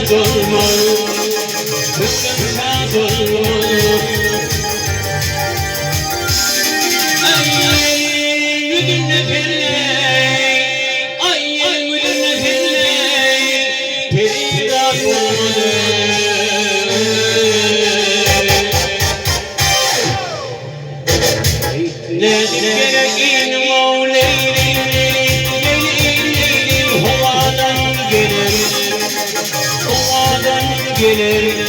durmaz, kıskansa durmaz. Ay yüzünde pelley, ay yüzünde pelley, perişan olmadı. Ne gerekin mevleyli, havadan gelir, havadan gelir.